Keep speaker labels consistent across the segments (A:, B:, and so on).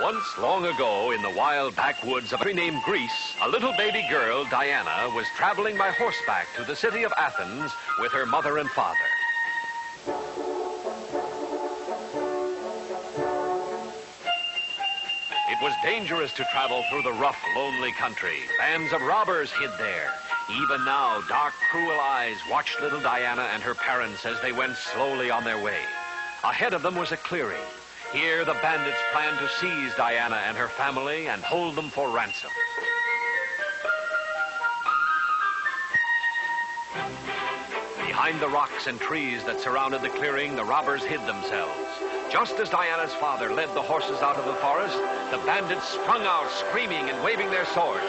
A: Once, long ago, in the wild backwoods of a country named Greece, a little baby girl, Diana, was traveling by horseback to the city of Athens with her mother and father. It was dangerous to travel through the rough, lonely country. Bands of robbers hid there. Even now, dark, cruel eyes watched little Diana and her parents as they went slowly on their way. Ahead of them was a clearing. Here, the bandits planned to seize Diana and her family and hold them for ransom. Behind the rocks and trees that surrounded the clearing, the robbers hid themselves. Just as Diana's father led the horses out of the forest, the bandits sprung out, screaming and waving their swords.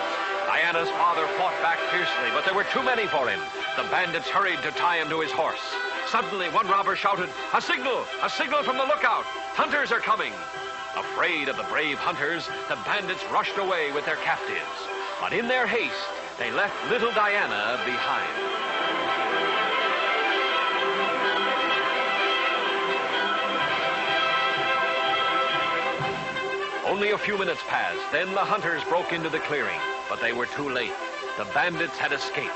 A: Diana's father fought back fiercely, but there were too many for him. The bandits hurried to tie him to his horse. Suddenly, one robber shouted, "A signal! A signal from the lookout! Hunters are coming!" Afraid of the brave hunters, the bandits rushed away with their captives. But in their haste, they left little Diana behind. Only a few minutes passed. Then the hunters broke into the clearing, but they were too late. The bandits had escaped.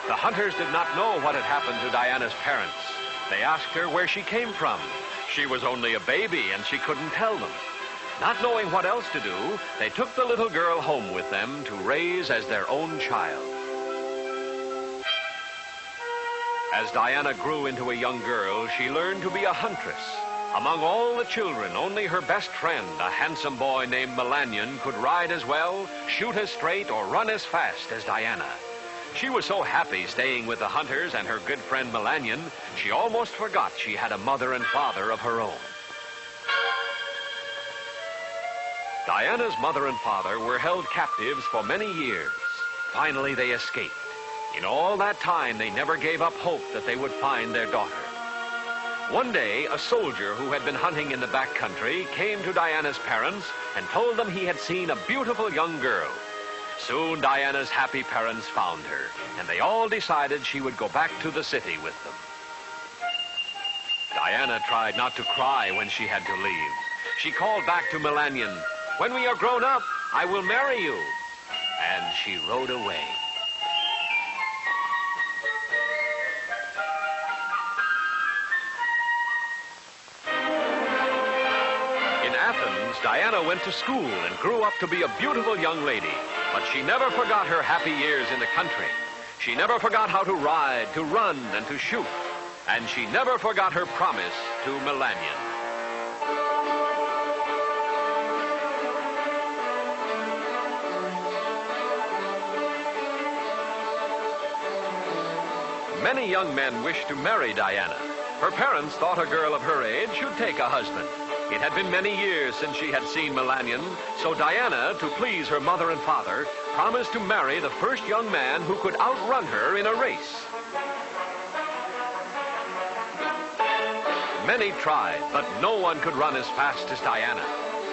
A: The hunters did not know what had happened to Diana's parents. They asked her where she came from. She was only a baby, and she couldn't tell them. Not knowing what else to do, they took the little girl home with them to raise as their own child. As Diana grew into a young girl, she learned to be a huntress. Among all the children, only her best friend, a handsome boy named Melanion, could ride as well, shoot as straight, or run as fast as Diana. She was so happy staying with the hunters and her good friend Melanion, she almost forgot she had a mother and father of her own. Diana's mother and father were held captives for many years. Finally, they escaped. In all that time, they never gave up hope that they would find their daughter. One day, a soldier who had been hunting in the back country came to Diana's parents and told them he had seen a beautiful young girl. Soon, Diana's happy parents found her, and they all decided she would go back to the city with them. Diana tried not to cry when she had to leave. She called back to Melanion, "When we are grown up, I will marry you." And she rode away. In Athens, Diana went to school and grew up to be a beautiful young lady. But she never forgot her happy years in the country. She never forgot how to ride, to run, and to shoot. And she never forgot her promise to Melanion. Many young men wished to marry Diana. Her parents thought a girl of her age should take a husband. It had been many years since she had seen Melanion, so Diana, to please her mother and father, promised to marry the first young man who could outrun her in a race. Many tried, but no one could run as fast as Diana.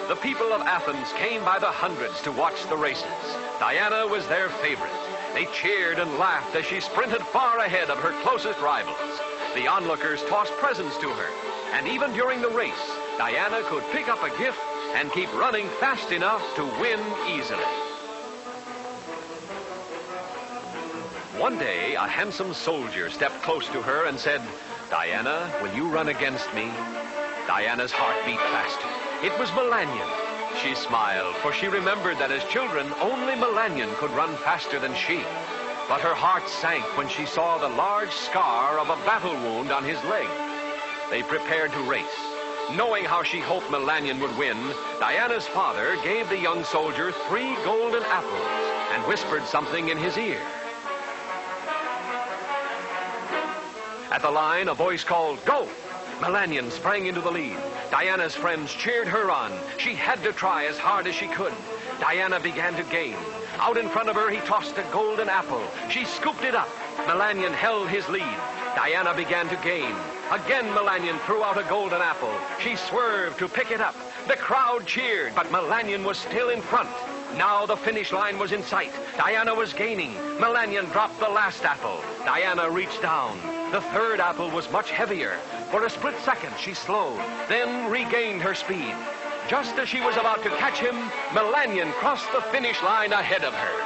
A: The people of Athens came by the hundreds to watch the races. Diana was their favorite. They cheered and laughed as she sprinted far ahead of her closest rivals. The onlookers tossed presents to her, and even during the race, Diana could pick up a gift and keep running fast enough to win easily. One day, a handsome soldier stepped close to her and said, "Diana, will you run against me?" Diana's heart beat faster. It was Melanion. She smiled, for she remembered that as children, only Melanion could run faster than she. But her heart sank when she saw the large scar of a battle wound on his leg. They prepared to race. Knowing how she hoped Melanion would win, Diana's father gave the young soldier 3 golden apples and whispered something in his ear. At the line, a voice called, "Go!" Melanion sprang into the lead. Diana's friends cheered her on. She had to try as hard as she could. Diana began to gain. Out in front of her, he tossed a golden apple. She scooped it up. Melanion held his lead. Diana began to gain. Again, Melanion threw out a golden apple. She swerved to pick it up. The crowd cheered, but Melanion was still in front. Now the finish line was in sight. Diana was gaining. Melanion dropped the last apple. Diana reached down. The third apple was much heavier. For a split second, she slowed, then regained her speed. Just as she was about to catch him, Melanion crossed the finish line ahead of her.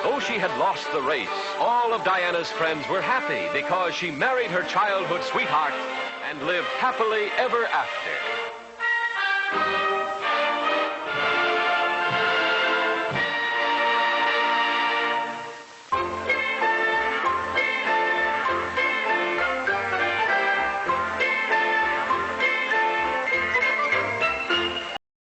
A: Though she had lost the race, all of Diana's friends were happy because she married her childhood sweetheart and lived happily ever after.